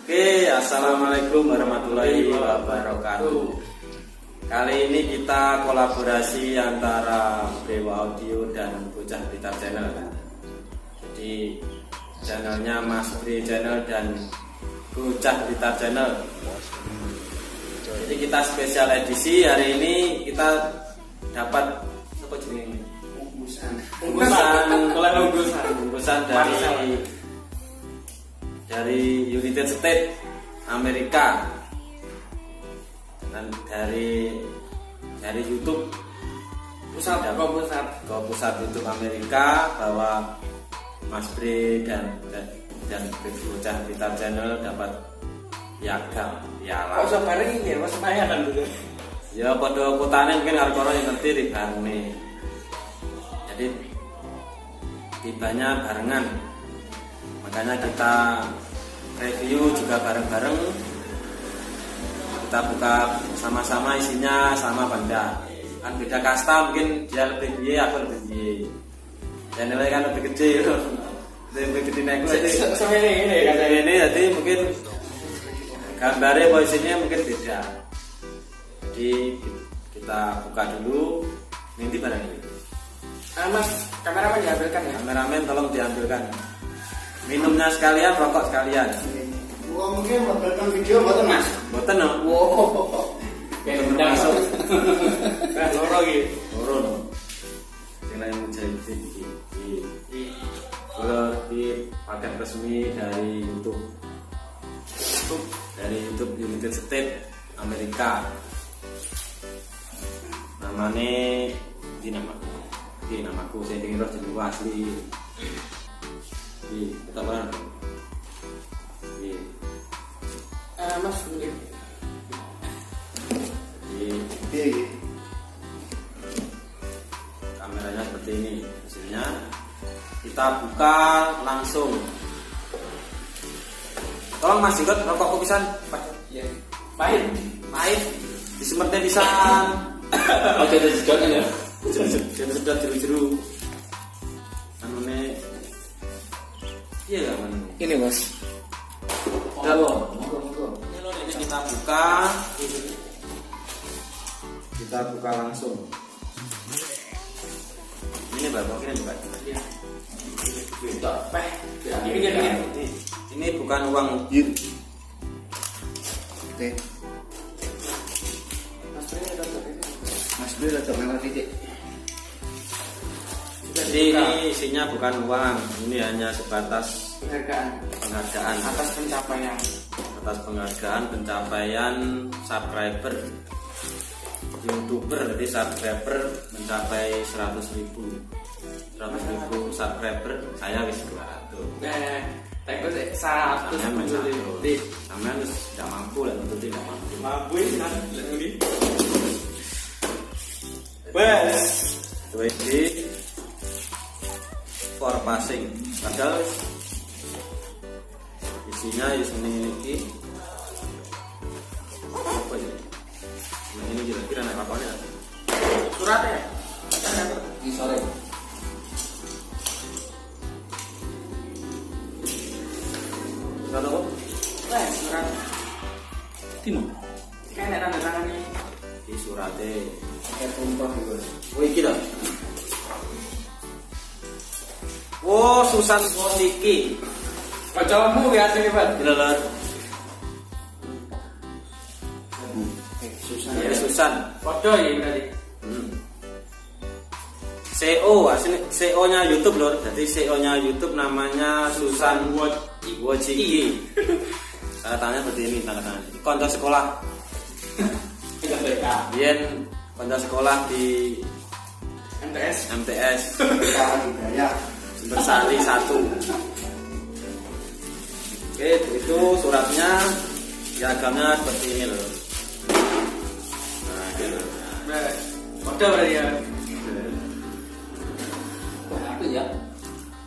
Oke, assalamualaikum warahmatullahi wabarakatuh. Kali ini kita kolaborasi antara Brewa Audio dan Bocah Blitar Channel. Jadi channelnya Mas Bre Channel dan Bocah Blitar Channel. Jadi kita spesial edisi hari ini kita dapat apa jenis bungkusan dari United States Amerika dan dari YouTube pusat YouTube Amerika bahwa Mas Bre dan Bocah Blitar Channel dapat piagam piala. Kok bareng ini ya, Mas Mayan dulu. Ya padha kutane mungkin karo yang ngerti ribane. Jadi tibanya barengan. Makanya kita review juga bareng-bareng. Kita buka sama-sama isinya sama benda. Kan beda kasta, mungkin dia lebih biye, aku lebih biye. Channelnya kan lebih kecil. Lebih gede nek Sampai ini kayak ini jadi mungkin gambarnya posisinya mungkin beda. Jadi kita buka dulu. Nanti barang ini. Mas, kameramen diambilkan ya? Kameramen tolong diambilkan. Minumnya sekalian, rokok sekalian. Wah, mungkin buatkan video buatan Mas. Boten no. Wow. Kayak benda masuk. Loro gitu. Loro no. Sing lain menjadi di paket resmi dari YouTube. Dari YouTube United States Amerika. Namanya namaku saya dengar jadi asli. Di Tabaran. Mas boleh. Di kameranya seperti ini hasilnya. Kita buka langsung. Tolong Mas Jenggot rokok kopisan. Ya. Pahit. Disemertnya pisan. Oh, jadi sedot ya. Sedot jeru-jeru. Anune iya kan? Ini Mas. Monggo. Ini kita buka. Kita buka langsung. Ini Bapak ini bukan. Iya. Ini bukan uang bir. Oke. Mas Bre ada merah titik. Jadi ini isinya bukan uang. Ini hanya sebatas penghargaan atas penghargaan pencapaian subscriber YouTuber. Jadi subscriber mencapai 100.000 subscriber, saya wis 200. Teko 100 Sampeyan wis tidak mampu lah, tentu tidak mampu. Mampu ini lagi. Bes. Jadi for passing. Padahal isinya ini apa ini? Ini kira-kira nek apa-apa Suratnya. Di sore. Surat apa? Surat. Tino. Kayak tanda tangan ini. Ini suratnya. Kayak tumpah gitu. Oh iki lho. Oh, Susan Wondiki. Kocokmu biasa nih, Pak. Gila. Susah. Ya Susan. Foto ya berarti. CEO, asli CEO-nya YouTube lho. Jadi CEO-nya YouTube namanya Susan Wojcicki. Tanda tangannya seperti ini, tanda tangan. Konco sekolah. Tidak BK. Biyen konco sekolah di MTS. Ya. Bersari 1. Oke, itu suratnya piagamnya seperti ini loh. Nah, gitu. Foto berarti ya. Apa ya?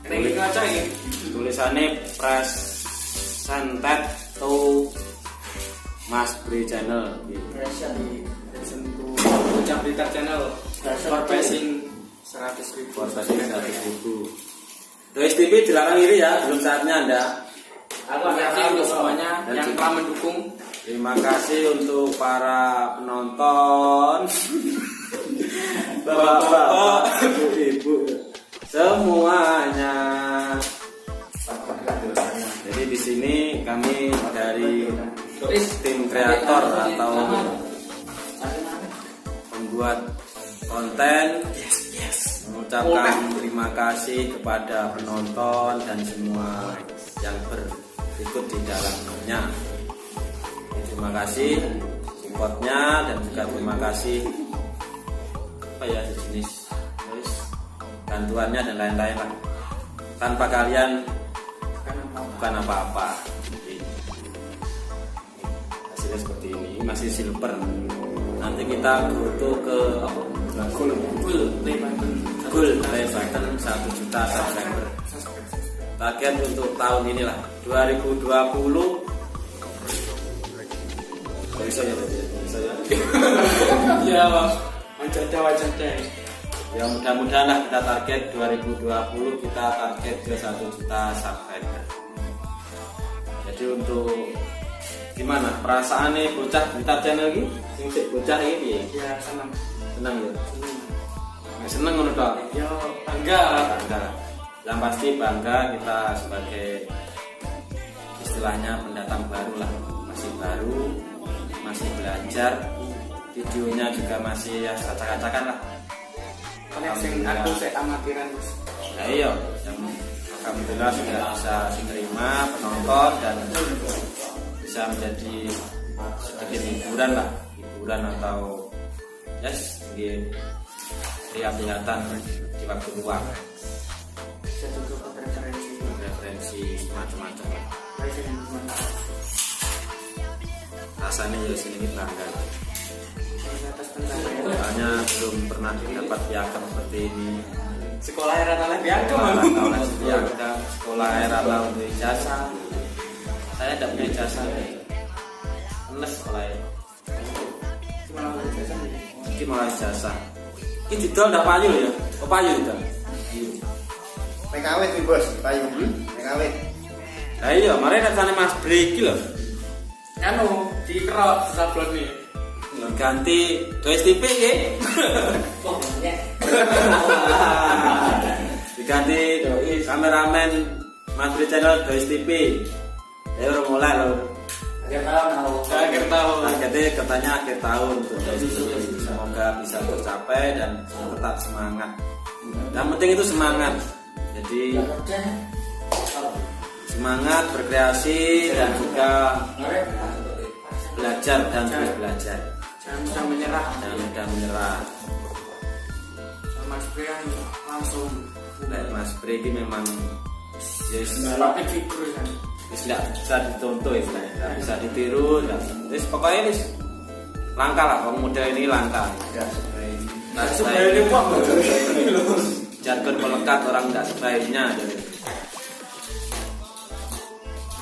Ini ngaca ini. Tulisannya presented to Mas Bre Channel. Present to Bocah Blitar Channel. For passing 100.000. For passing 100.000. Terus TV dilarang iri ya, belum saatnya Anda. Aku kasih untuk semuanya Dan yang juga- telah mendukung. Terima kasih untuk para penonton, bapak-bapak, ibu-ibu, semuanya. Jadi di sini kami dari tim kreator atau pembuat konten mengucapkan terima kasih kepada penonton dan semua yang berikut di dalamnya. Terima kasih supportnya dan juga terima kasih apa ya sejenis terus bantuannya dan lain-lain lah. Tanpa kalian bukan apa-apa. Jadi, hasilnya seperti ini masih silver. Nanti kita butuh ke apa? Goal play button 1 juta subscriber. Target untuk tahun inilah 2020. Bisa ya, bisa ya. Iya bang, wajah. Ya mudah-mudahan lah kita target 2020 kita target ke 1 juta subscriber. Jadi untuk gimana perasaan nih bocah Blitar channel ini? Sing bocah ini Ya senang. senang ya. Seneng ngono tok. Ya bangga. Bangga. Yang pasti bangga kita sebagai istilahnya pendatang baru lah, masih baru, masih belajar, videonya juga masih ya acak-acakan lah. Aku saya amatiran terus. Nah iya, alhamdulillah sudah bisa diterima penonton dan bisa menjadi sedikit hiburan lah, hiburan atau yes, kelihatan di waktu luang, Bisa juga referensi macam-macam. referensi. Rasanya ya sini bangga. Atas pencapaian. Soalnya belum pernah dapat piagam seperti ini. Sekolah era oleh piagam. Piagam sekolah era untuk ijazah. Saya tidak punya ijazah. Enes sekolah ini. Gimana boleh jasa? Ini malah ijazah. Ini didol tidak payu ya? Oh payu itu. PKW nih bos, payung. PKW. Nah iya, mari nek sana Mas Breki loh. Anu dikerok sablon nih. Ganti Dois TV ya. Diganti kameramen Mas Breki channel Dois TV. Ya udah mulai loh. Akhir tahun. Targetnya katanya akhir tahun untuk Dois TV. Semoga bisa tercapai dan tetap semangat. Yang penting itu semangat. Jadi semangat berkreasi dan juga belajar dan terus belajar. Jangan mudah menyerah. Jangan mudah menyerah. Mas Brian langsung Dan Mas Breki memang yes, pakai figur kan. tidak bisa dicontoh istilahnya, tidak bisa ditiru. Terus pokoknya ini langka lah, kaum muda ini langka. Nah, Sebenarnya kok jargon melekat orang tidak sebaiknya.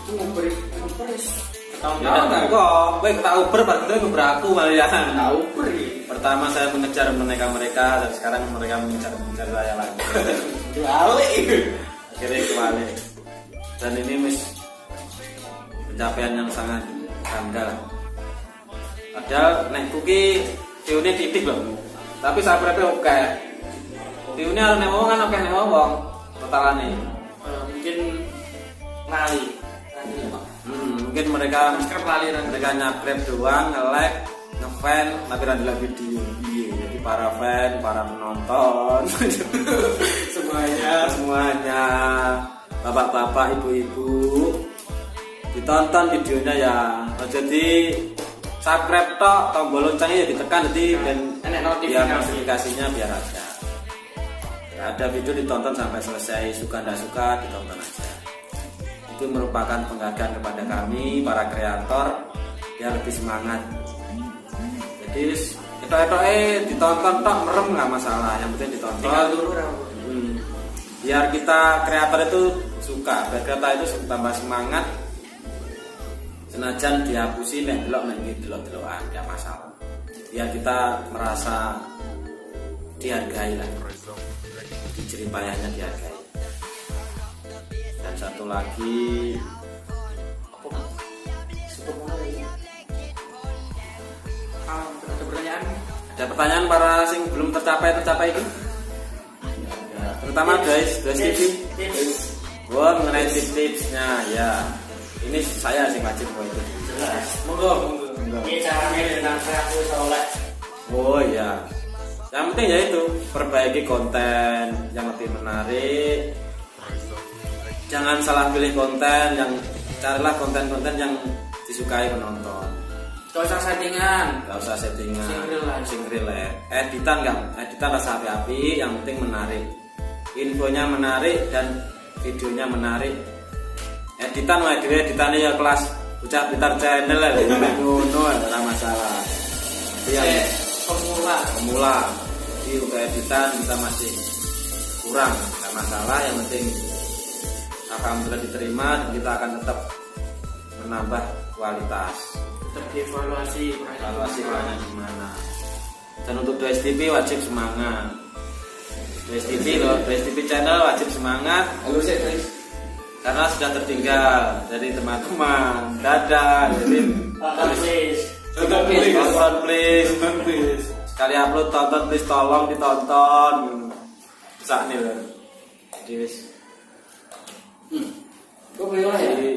itu ngobrol tahun Ya enggak kok, kowe tak Uber padahal Uber aku malah. tahu beri. Pertama saya mengejar mereka dan sekarang mereka mengejar saya lagi. Balik. Akhirnya kembali. Dan ini pencapaian yang sangat bangga lah. Padahal nek kuki view-ne titik loh. Tapi subscribe-nya oke. View-ne harus nek wong kan oke nek wong. Totalane. Mungkin lali. Mungkin mereka Lali dan mereka nyabret doang, nge-like, nge-fan, tapi randilah video. Iya, jadi para fan, para penonton, semuanya, bapak-bapak, ibu-ibu, ditonton videonya ya. Jadi subscribe tok, tombol loncengnya ya ditekan, jadi dan enak biar notifikasi. notifikasinya biar ada. Ada video ditonton sampai selesai, suka nggak suka ditonton aja. Itu merupakan penghargaan kepada kami para kreator biar lebih semangat. Jadi ditonton tok merem nggak masalah, yang penting ditonton. Biar kita kreator itu suka, biar kita itu tambah semangat. Senajan dihapusi nek delok nek delok-delokan enggak masalah. Biar kita merasa dihargai lah. Jerih payahnya dihargai. Dan satu lagi Ada pertanyaan? Ada pertanyaan para sing belum tercapai itu? Terutama guys TV. Wah, mengenai tips-tipsnya ya. Ini saya sih wajib itu. Jelas. Monggo. Ini caranya dengan aku soleh. Oh iya. Yang penting ya itu, perbaiki konten yang lebih menarik. Jangan salah pilih konten, carilah konten-konten yang disukai penonton. Gak usah settingan. Sing real. Editan rasa api-api, yang penting menarik. Infonya menarik dan videonya menarik. Editannya ya kelas bocah pintar channel lah, ngono ora masalah. Yang pemula. Jadi untuk editan kita masih kurang, nggak masalah. Yang penting alhamdulillah diterima dan kita akan tetap menambah kualitas. Tetap dievaluasi kurangnya gimana. Dan untuk Dwes TV wajib semangat. Dwes TV channel wajib semangat. Halo sih guys. Karena sudah tertinggal dari teman-teman. Dadah. Jadi tonton please. Sekali upload tonton please, tolong ditonton. Sak nih lho. Jadi Jadi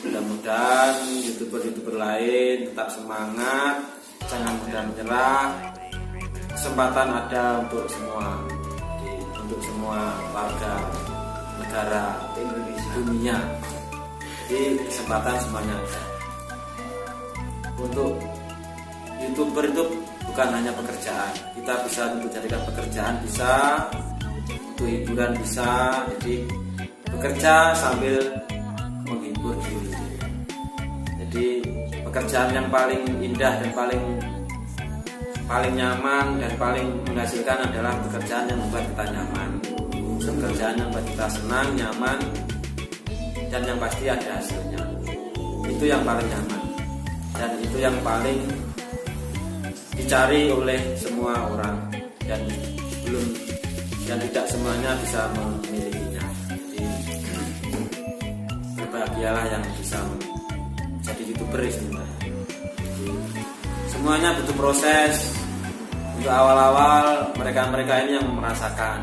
mudah-mudahan YouTuber lain tetap semangat, jangan mudah menyerah. Kesempatan ada untuk semua, untuk semua warga negara Indonesia, dunia. Jadi kesempatan semuanya ada. Untuk YouTuber itu bukan hanya pekerjaan. Kita bisa untuk jadikan pekerjaan, bisa untuk hiburan, bisa. Jadi bekerja sambil menghibur diri. Jadi pekerjaan yang paling indah dan paling nyaman dan paling menghasilkan adalah pekerjaan yang membuat kita nyaman. Pekerjaan yang membuat kita senang, nyaman, dan yang pasti ada hasilnya. Itu yang paling nyaman dan itu yang paling dicari oleh semua orang, dan tidak semuanya bisa memilikinya. Berbahagialah yang bisa jadi YouTuber sebenarnya. Semuanya butuh proses. Untuk awal-awal mereka ini yang merasakan,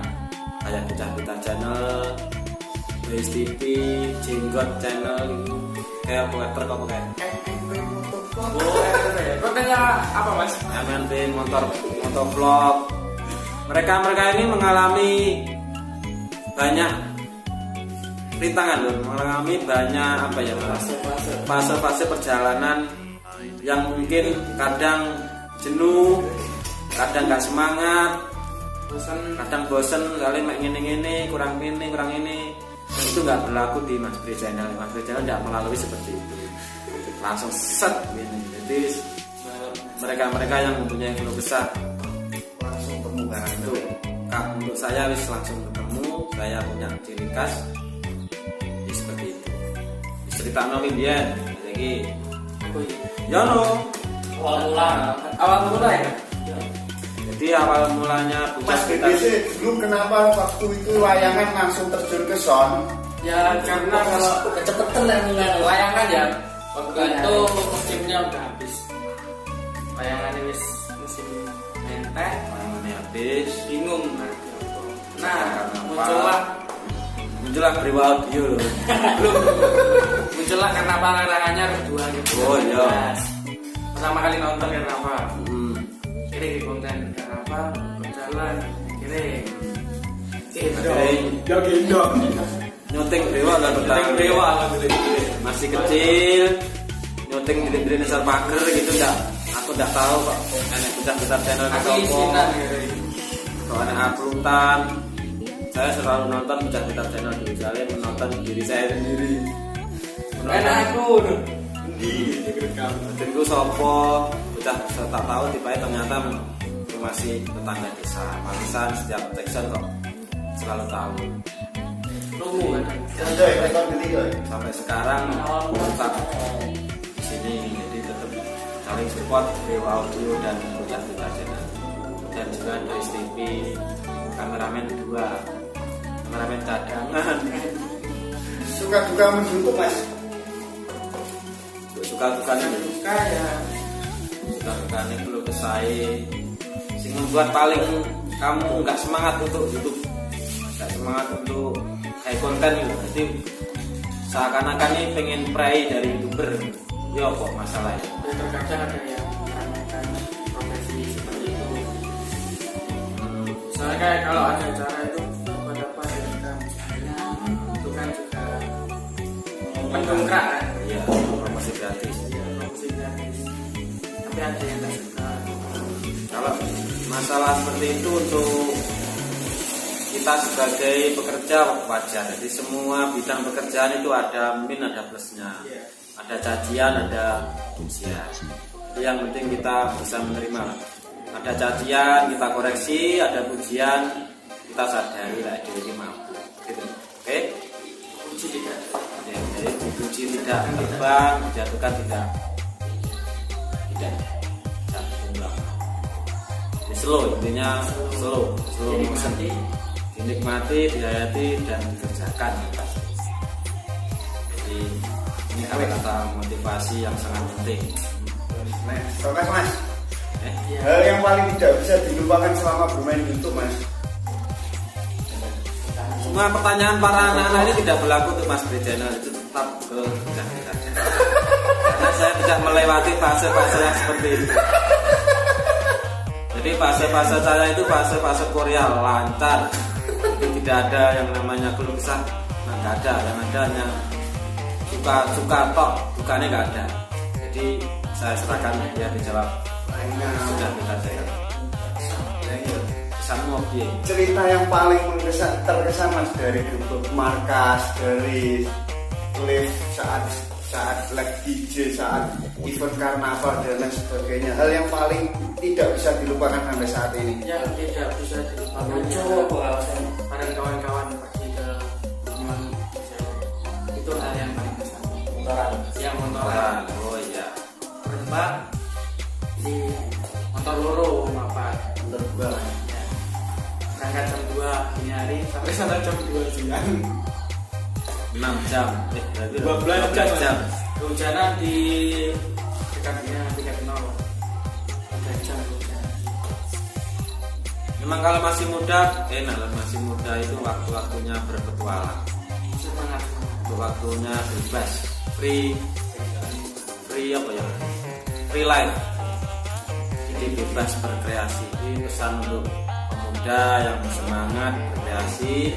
kayak Bocah Channel, Dwes TV, Jenggot Channel, kayak kontennya apa mas? MNB motovlog. Mereka ini mengalami banyak rintangan loh, mengalami banyak fase-fase perjalanan yang mungkin kadang jenuh, kadang nggak semangat, kadang bosen kali mek ngene kurang ini. Itu nggak berlaku di Mas Bri Channel. Mas Bri Channel nggak melalui seperti itu, langsung set gini. Jadi mereka yang mempunyai keluh kesah langsung ketemu itu. Untuk saya langsung ketemu, saya punya ciri khas seperti itu. Cerita nomi biyen iki. Ya no. Awal mula ya. Jadi awal mulanya Mas BBC dulu kenapa waktu itu layangan langsung terjun ke sound? Ya karena kalau kecepatan layangan ya. Waktu itu musimnya udah habis. Layangan ini musim mentek, layangannya habis, bingung. Nah, muncullah Brewa Audio loh. Muncullah karena apa larangannya kedua gitu. Oh iya. Pertama kali nonton karena apa? Kiri konten karena apa? Berjalan kiri. Gendong. Nyuting Brewa lah pertama. Masih kecil. Nyuting di dasar pagar gitu aku enggak tahu kok. Enak Bocah Channel aku isinan gitu. Kalau ada uploadan, saya selalu nonton Bocah Channel dulu. Saya menonton diri saya sendiri. Enak aku. Itu sopo, Bocah tak tahu tiba-tiba ternyata masih tetangga desa. Manisan setiap section kok selalu tahu. Nunggu kan. Sampai sekarang tetap di sini, jadi tetap saling support Brewa Audio dan Bocah Channel. Dan juga Dwes TV, kameramen 2, kameramen cadangan. Suka juga menunjuk mas. Suka-sukanya Suka ya. regane keluh kesah sing membuat paling kamu nggak semangat untuk YouTube, nggak semangat untuk kayak konten gitu. Jadi seakan-akan ini pengen pray dari YouTuber. Ya kok masalahnya? Terkadang ada yang menanyakan profesi seperti itu. Soalnya kayak kalau ada acara itu dapat direkam, itu kan juga mendongkrak kan? Iya, promosi gratis. Iya, promosi gratis. Tapi ada yang tak suka. Kalau masalah seperti itu untuk kita sebagai pekerja wajar. Jadi semua bidang pekerjaan itu ada min ada plusnya. Iya. Ada cacian, ada pujian. Itu yang penting kita bisa menerima. Ada cacian kita koreksi, ada pujian kita sadari lah diri mampu. Gitu. Oke? Puji tidak. Ya, jadi dipuji tidak terbang, dijatuhkan tidak jatuh. Jadi slow, intinya slow motion. Dinikmati, dihayati dan dikerjakan. Jadi ini kata-kata motivasi yang sangat penting. Mas. Hal yang paling tidak bisa dilupakan selama bermain YouTube, Mas. Semua pertanyaan para anak-anak ini tidak berlaku untuk Mas Brejana, itu tetap ke kita. Karena saya tidak melewati fase-fase yang seperti itu. Jadi fase-fase saya itu fase-fase Korea lancar. Jadi tidak ada yang namanya keluh kesah, nggak ada. Yang ada hanya suka tok, dukanya nggak ada. Jadi saya serahkan dia dijawab. Sudah kita saya. Kesanmu objek. Cerita yang paling terkesan Mas dari grup markas, dari live saat live DJ, saat event karnaval dan lain sebagainya. Hal yang paling tidak bisa dilupakan sampai saat ini. Yang tidak bisa dilupakan para kawan-kawan pergi ke teman itu hal yang paling besar. Motoran. Oh iya. Berempat di motor loro apa? Motor gua. Ya. Berangkat jam 2 dini hari sampai sana jam 2 siang. 6 jam. Berarti 12 jam. Hujanan di dekatnya 3 nol. 3 jam hujan. Memang kalau masih muda enak lah, masih muda itu waktu-waktunya berpetualang. Semangat. Waktunya bebas, free apa ya? Free life. Jadi bebas berkreasi. Ini pesan untuk pemuda yang semangat berkreasi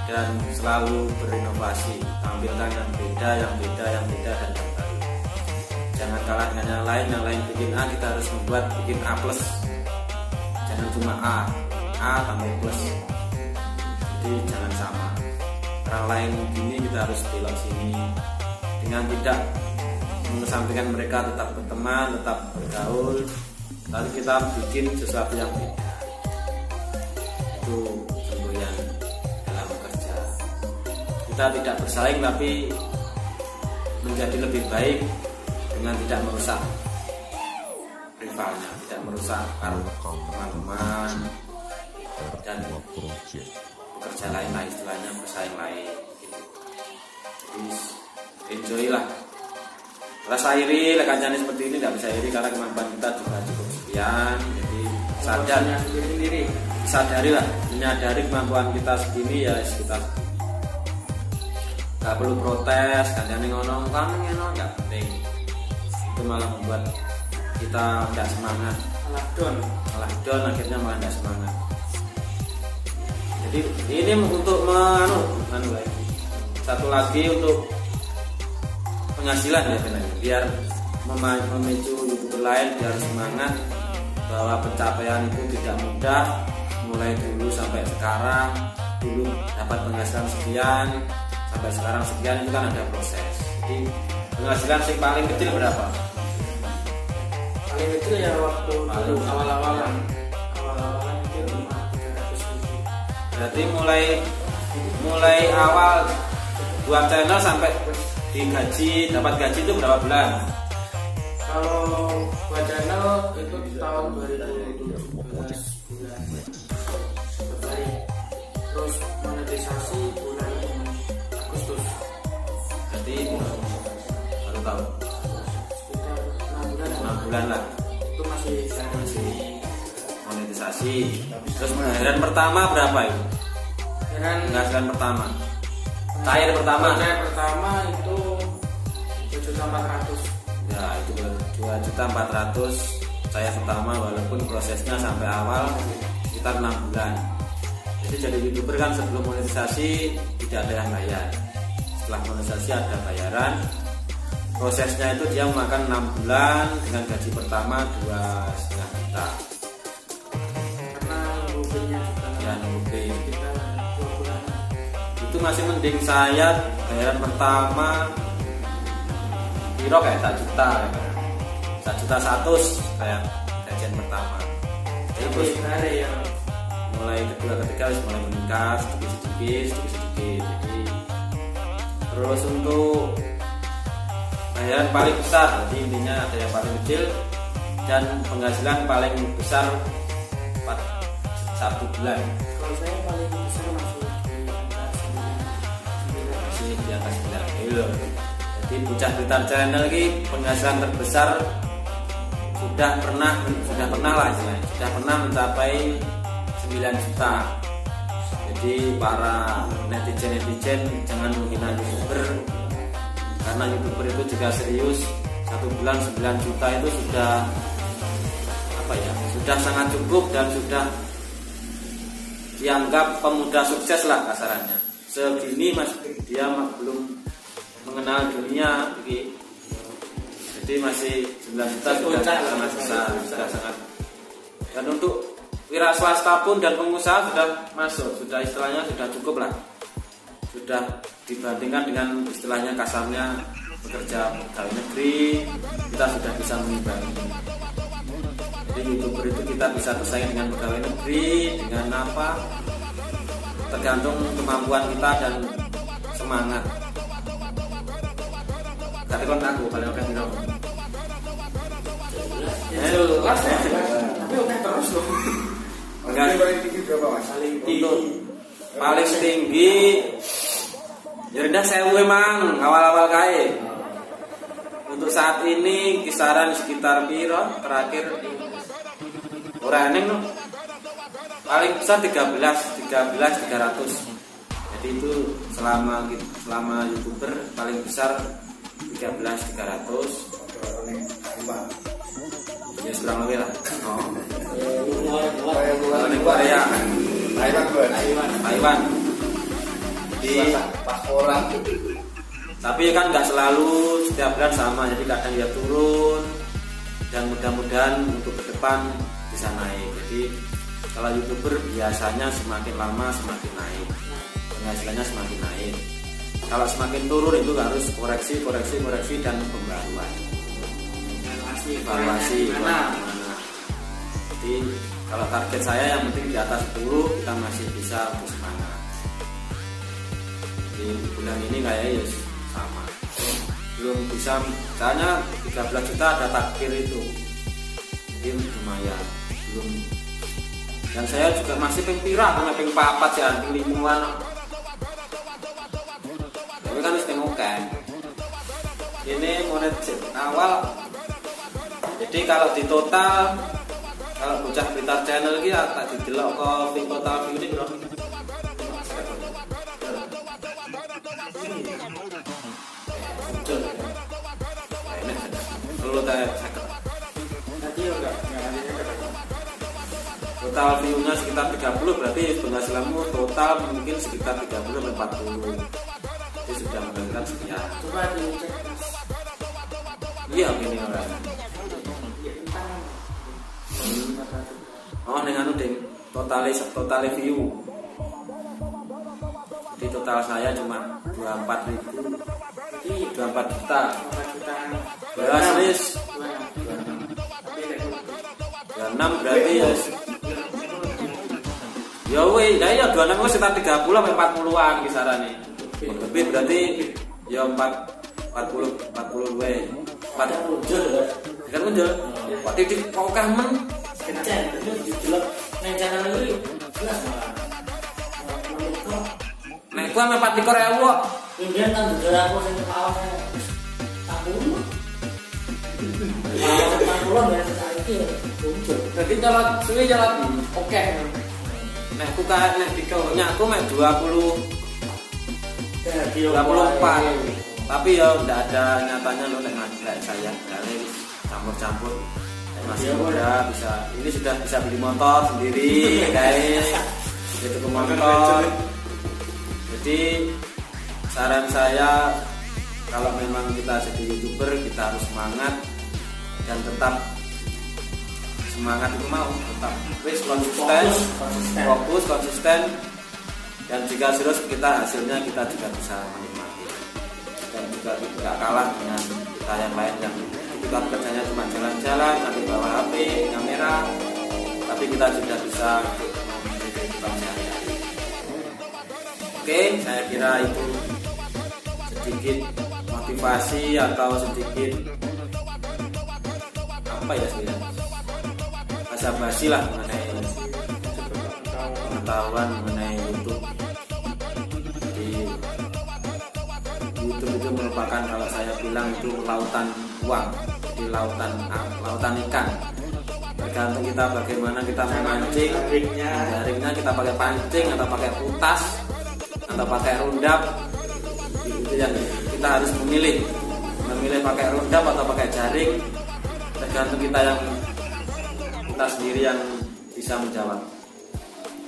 dan selalu berinovasi, tampilkan yang beda dan yang baru. Jangan kalah dengan yang lain bikin A, kita harus membuat bikin A plus. Jangan cuma A tambah plus. Jadi jangan sama. Orang lain begini kita harus belok sini. Dengan tidak mengesampingkan mereka tetap berteman, tetap bergaul, lalu kita bikin sesuatu yang beda. Itu semboyan dalam bekerja. Kita tidak bersaing tapi menjadi lebih baik dengan tidak merusak rivalnya, tidak merusak teman-teman dan pekerja lain lah, istilahnya pesaing lain gitu. Jadi enjoy lah. Rasa iri kancane seperti ini tidak bisa iri karena kemampuan kita juga cukup sekian. Jadi sadarilah, menyadari kemampuan kita segini ya kita nggak perlu protes, kancane ngono kan nggak penting. Itu malah membuat kita nggak semangat, malah down akhirnya malah nggak semangat. Jadi ini untuk satu lagi untuk penghasilan ya biar memicu YouTuber lain biar semangat bahwa pencapaian itu tidak mudah, mulai dulu sampai sekarang, dulu dapat penghasilan sekian sampai sekarang sekian, itu kan ada proses. Jadi penghasilan yang paling kecil berapa? Paling kecil ya waktu dulu awal-awalan itu cuma 300.000. Berarti mulai awal buat channel sampai dapat gaji itu berapa bulan? Kalau buat channel itu tahun 2017 bulan Februari. Terus monetisasi bulan Agustus. Berarti baru tahu Sekitar 6 bulan. bulan lah Itu masih monetisasi. Terus pengairan pertama berapa itu? Penghasilan pertama, cair pertama. Cair pertama itu 2.400.000. Ya itu 2.400.000 cair pertama, walaupun prosesnya sampai awal sekitar 6 bulan. Jadi jadi YouTuber kan sebelum monetisasi tidak ada yang bayar. Setelah monetisasi ada bayaran. Prosesnya itu dia memakan 6 bulan dengan gaji pertama 2,5 juta. Karena nunggunya Ya nunggu kita 2 bulan. itu masih mending saya bayaran pertama kira kayak 1 juta ya. 1,1 juta kayak gajian pertama. Jadi terus Ada yang mulai kedua ketiga harus mulai meningkat sedikit. Jadi terus untuk bayaran paling besar, jadi intinya ada yang paling kecil dan penghasilan paling besar 1 bulan kalau saya paling besar masih masih di atas 9 kilo. Jadi Bocah Blitar Channel ini penghasilan terbesar sudah pernah lah istilahnya, sudah pernah mencapai 9 juta. Jadi para netizen jangan menghina YouTuber, karena YouTuber itu juga serius. 1 bulan 9 juta itu sudah sudah sangat cukup dan sudah dianggap pemuda sukses lah kasarannya. Segini dia belum mengenal dunia, jadi masih 9 juta sudah sangat besar, sudah sangat. Dan untuk wira swasta pun dan pengusaha sudah masuk, sudah istilahnya sudah cukup lah, sudah dibandingkan dengan istilahnya kasarnya bekerja pegawai negeri, kita sudah bisa mengimbangi. Jadi YouTuber itu kita bisa bersaing dengan pegawai negeri dengan apa, tergantung kemampuan kita dan semangat. Tapi kon aku paling oke dino. jelas ya. Tapi oke terus loh. Enggak paling tinggi berapa mas? untuk paling tinggi ya rendah 1000 emang awal-awal kae. Untuk saat ini kisaran sekitar piro terakhir ora eneng no. Paling besar 13.300. Jadi itu selama YouTuber paling besar 13.300. Ya kurang lebih lah. Kalau di Korea, Taiwan. Di pasporan. tapi kan nggak selalu setiap bulan sama, jadi kadang dia turun dan mudah-mudahan untuk ke depan bisa naik. Jadi kalau YouTuber biasanya semakin lama semakin naik, penghasilannya semakin naik. Kalau semakin turun itu harus koreksi dan pembaruan, evaluasi gimana. Jadi kalau target saya yang penting di atas 10 kita masih bisa bersemangat. Di bulan ini kayaknya ya sama, belum bisa, misalnya 13 juta ada takdir itu, jadi lumayan belum. Dan saya juga masih pengpira, peng 4 ya, peng 5-an. Tapi kan harus oke. Ini monetisasi awal. Jadi kalau di total, kalau Bocah Blitar Channel ini tak didelok ke ping total view ini berapa? Perlu tanya Tadi enggak ada total view-nya sekitar 30, berarti penghasilanmu total mungkin sekitar 30-40. Jadi sudah menghasilkan sekian. coba dicek Mas. Iya gini orang. Oh dengan ding total view. Di total saya cuma 24.000. Jadi 24 juta. 4 juta. Ya serius. 26 berarti ya. Ya weh, nah ya 26 itu sekitar 30 sampai 40-an kisarannya. Lebih berarti ya 40 weh. 40 muncul. Kan muncul. Berarti di kau kamen Kencen, itu dijelok nang channel iki. Jelas malah. nek ku sampai 24.000 kok. Kemudian kan beberapa aku sing kepala aku. 40 iya muncul. Jadi jalan suwi jalan oke. Nek aku kayak nek dikaunya aku mek 24. Tapi ya enggak ada nyatanya lo nek kayak saya. Kali campur-campur. Masih muda bisa. Ini sudah bisa beli motor sendiri kayak gitu ke motor. Jadi saran saya kalau memang kita jadi YouTuber kita harus semangat dan tetap semangat itu mau tetap konsisten dan jika serius kita hasilnya kita juga bisa menikmati dan juga tidak kalah dengan kita yang lain yang kita kerjanya cuma jalan-jalan tapi bawa HP kamera tapi kita sudah bisa kita sehari-hari. Oke, saya kira itu sedikit motivasi atau sedikit apa ya sebenarnya basa-basi lah mengenai pengetahuan mengenai YouTube. Jadi YouTube itu merupakan kalau saya bilang itu lautan uang, jadi lautan ikan. Tergantung kita bagaimana kita memancing, jaringnya kita pakai pancing atau pakai putas atau pakai rundap. Itu yang kita harus memilih pakai rundap atau pakai jaring. Tergantung kita sendiri yang bisa menjawab.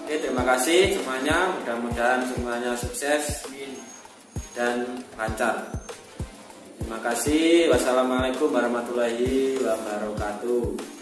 Oke, terima kasih semuanya. Mudah-mudahan semuanya sukses dan lancar. Terima kasih. Wassalamualaikum warahmatullahi wabarakatuh.